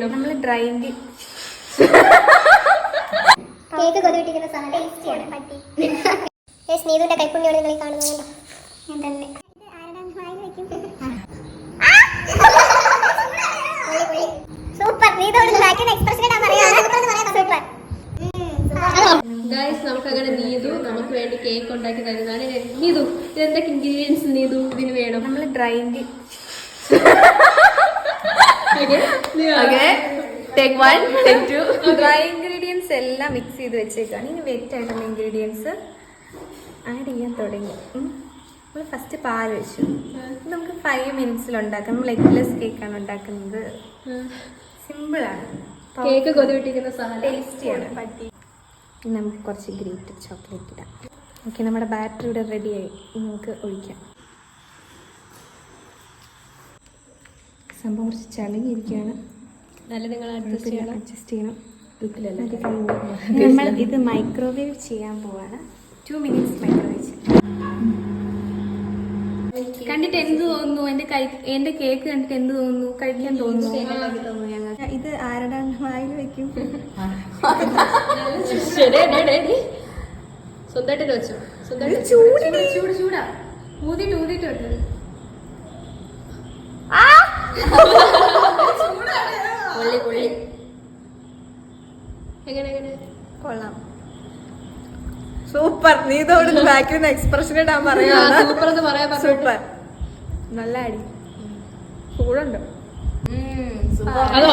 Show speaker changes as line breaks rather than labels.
നമ്മൾ drying
cake കൊതിവിട്ടിരിക്കുന്ന സാധനം ടേസ്റ്റിയാണ് പറ്റി. നീതുവിന്റെ കൈപ്പുണ്യോടെ നിങ്ങൾ കാണുന്നുണ്ടോ? ഞാൻ തന്നെ സൂപ്പർ. നീതോട് എക്സ്പ്രഷൻ സൂപ്പർ.
ഗൈസ് നമുക്ക് അങ്ങനെ നീതു നമുക്ക് വേണ്ടി കേക്ക് ഉണ്ടാക്കി തരുന്നതാണ്. നീതു ഇതെന്തൊക്കെ ഇൻഗ്രീഡിയൻസ് നീതു ഇതിന് വേണം?
നമ്മൾ ഡ്രൈയിങ് ഡ്രൈ ഇൻഗ്രീഡിയൻസ് എല്ലാം മിക്സ് ചെയ്ത് വെച്ചേക്കാണ്. ഇനി വെറ്റ് ആയിട്ടുള്ള ഇൻഗ്രീഡിയൻസ് ആഡ് ചെയ്യാൻ തുടങ്ങി. നമ്മൾ ഫസ്റ്റ് പാൽ വെച്ചു. ഇത് നമുക്ക് 5 മിനിറ്റ്സിൽ ഉണ്ടാക്കാം. നമ്മൾ എഗ്ലെസ് കേക്കാണ് ഉണ്ടാക്കുന്നത്. സിമ്പിളാണ്.
കേക്ക് കൊതിവിട്ടിരിക്കുന്ന സാധനം
ടേസ്റ്റിയാണ്. ഇനി നമുക്ക് കുറച്ച് ഗ്രേറ്റഡ് ചോക്ലേറ്റ് ഇടാം. ഓക്കെ, നമ്മുടെ ബാറ്ററി ഇവിടെ റെഡിയായി. നമുക്ക് ഒഴിക്കാം. സംഭവം കുറച്ച് ചളിങ്ങിയിരിക്കുകയാണ്.
നല്ല നിങ്ങൾ അഡ്ജസ്റ്റ്
ചെയ്യണം. നമ്മൾ ഇത് മൈക്രോവേവ് ചെയ്യാൻ പോവാണ്. 2 മിനിറ്റ്സ് മൈക്രോവേവ് ചെയ്യാം. കണ്ടിട്ട് എന്ത് തോന്നുന്നു? എന്റെ കേക്ക് കണ്ടിട്ട് എന്ത് തോന്നുന്നു? കഴിക്കാൻ തോന്നുന്നു? ഇത് ആരുടെ വായിൽ വെക്കും?
സ്വന്തമായിട്ട് വെച്ചോ. ചൂടാ ഊതിട്ട് വെട്ടത്. പൊള്ളി എങ്ങനെ
കൊള്ളാം. സൂപ്പർ. നീ തോട് ബാക്കിൽ നിന്ന് എക്സ്പ്രഷൻ ഇടാൻ പറയാ. സൂപ്പർ. നല്ല അടി. ചൂടുണ്ട്.
അതോ